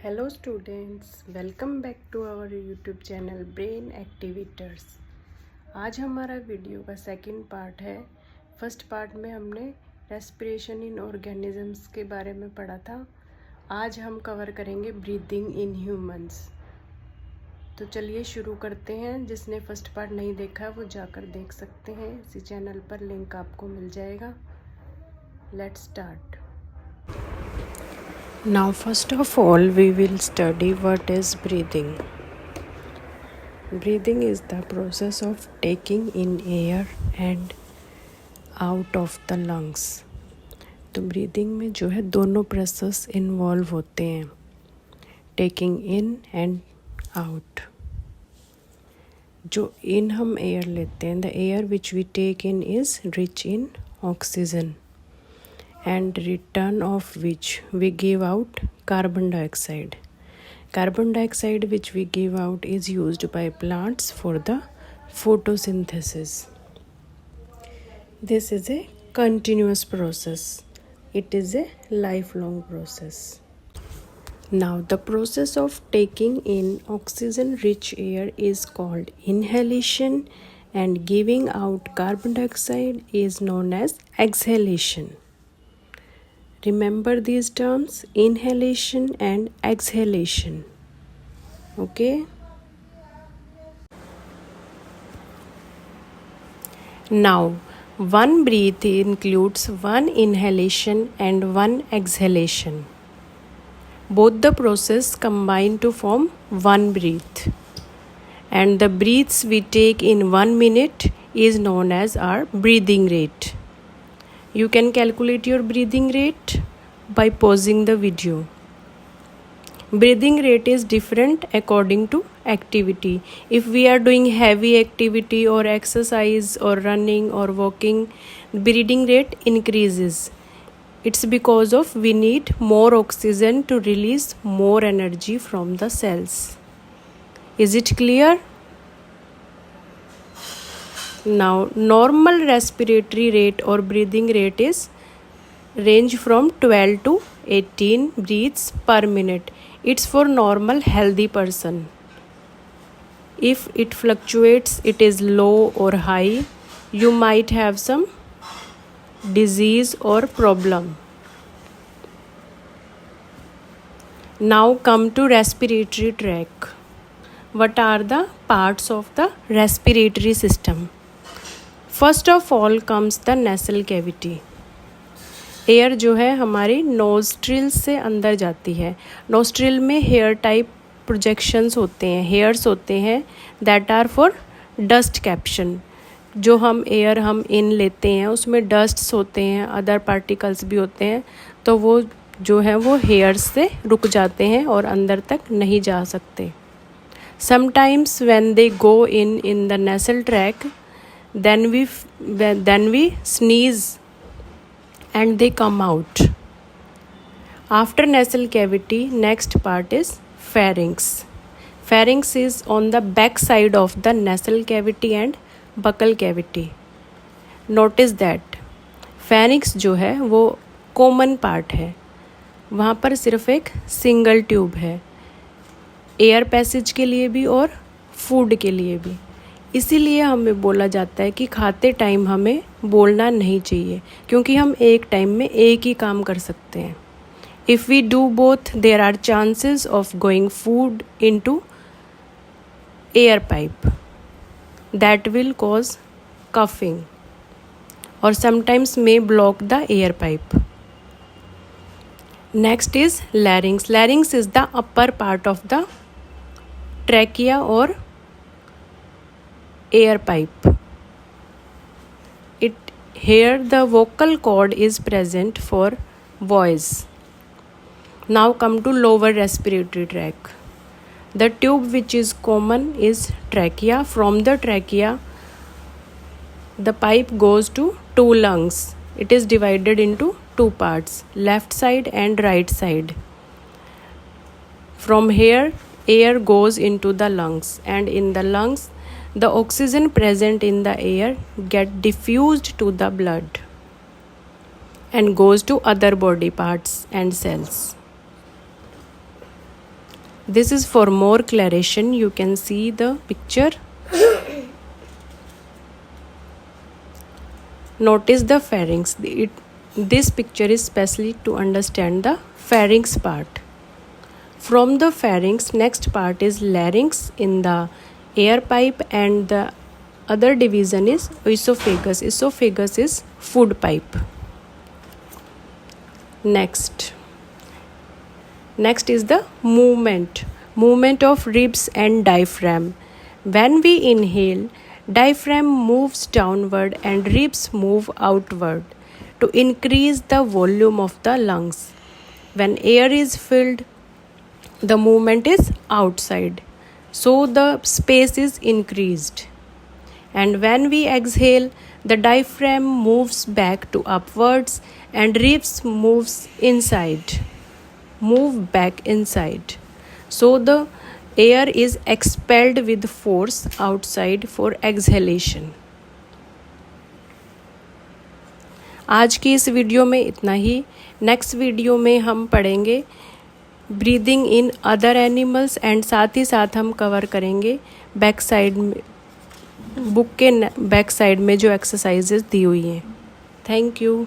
Hello students, welcome back to our YouTube channel brain activators. आज हमारा video का second part है। First part में हमने रेस्पिरेशन इन ऑर्गेनिजम्स के बारे में पढ़ा था। आज हम कवर करेंगे ब्रीदिंग इन ह्यूमंस। तो चलिए शुरू करते हैं। जिसने फर्स्ट पार्ट नहीं देखा है वो जाकर देख सकते हैं, इसी चैनल पर लिंक आपको मिल जाएगा। Let's start. Now first of all we will study what is breathing. Breathing is the process of taking in air and out of the lungs. तो ब्रीदिंग में जो है दोनों प्रोसेस इन्वॉल्व होते हैं, टेकिंग इन एंड आउट। जो इन हम air लेते हैं, the air which we take in is rich in oxygen and return of which we give out carbon dioxide. Carbon dioxide which we give out is used by plants for the photosynthesis. This is a continuous process. It is a lifelong process. Now the process of taking in oxygen rich air is called inhalation and giving out carbon dioxide is known as exhalation. Remember these terms, inhalation and exhalation. Okay. Now, one breath includes one inhalation and one exhalation. Both the process combine to form one breath. And the breaths we take in 1 minute is known as our breathing rate. You can calculate your breathing rate by pausing the video. Breathing rate is different according to activity. If we are doing heavy activity or exercise or running or walking, breathing rate increases. It's because of we need more oxygen to release more energy from the cells. Is it clear? Now, normal respiratory rate or breathing rate is range from 12 to 18 breaths per minute. It's for normal healthy person. If it fluctuates, it is low or high, you might have some disease or problem. Now come to respiratory tract. What are the parts of the respiratory system? First of all comes the nasal cavity. Air जो है हमारी nostril से अंदर जाती है। Nostril में hair type projections होते हैं, हेयर्स होते हैं that are for dust caption. जो हम एयर हम इन लेते हैं उसमें डस्ट्स होते हैं, अदर पार्टिकल्स भी होते हैं, तो वो जो है वो हेयर्स से रुक जाते हैं और अंदर तक नहीं जा सकते। Sometimes when they go in the nasal track, then we sneeze and they come out. After nasal cavity, next part is pharynx. Pharynx is on the back side of the nasal cavity and buccal cavity. Notice that pharynx जो है वो common part है, वहाँ पर सिर्फ एक single tube है, air passage के लिए भी और फूड के लिए भी। इसीलिए हमें बोला जाता है कि खाते टाइम हमें बोलना नहीं चाहिए, क्योंकि हम एक टाइम में एक ही काम कर सकते हैं। If we do both, there are chances of going food into air pipe that will cause coughing और sometimes may block the air pipe. Next is larynx. Larynx is the upper part of the trachea और air pipe. Here the vocal cord is present for voice. Now come to lower respiratory tract. The tube which is common is trachea. From the trachea the pipe goes to two lungs. It is divided into two parts, left side and right side. From here air goes into the lungs, and in the lungs the oxygen present in the air get diffused to the blood and goes to other body parts and cells. This is for more clarification. You can see the picture. Notice the pharynx. This picture is specially to understand the pharynx part. From the pharynx, next part is larynx in the air pipe, and the other division is esophagus. Esophagus is food pipe. Next is the movement of ribs and diaphragm. When we inhale, diaphragm moves downward and ribs move outward to increase the volume of the lungs. When air is filled, the movement is outside, so the space is increased. And when we exhale, the diaphragm moves back to upwards and ribs move back inside. So the air is expelled with force outside for exhalation. आज की इस video में इतना ही. Next video में हम पढ़ेंगे breathing in other animals, and साथ ही साथ हम कवर करेंगे बैक साइड में, बुक के बैक साइड में जो एक्सरसाइजेज दी हुई हैं. Thank you.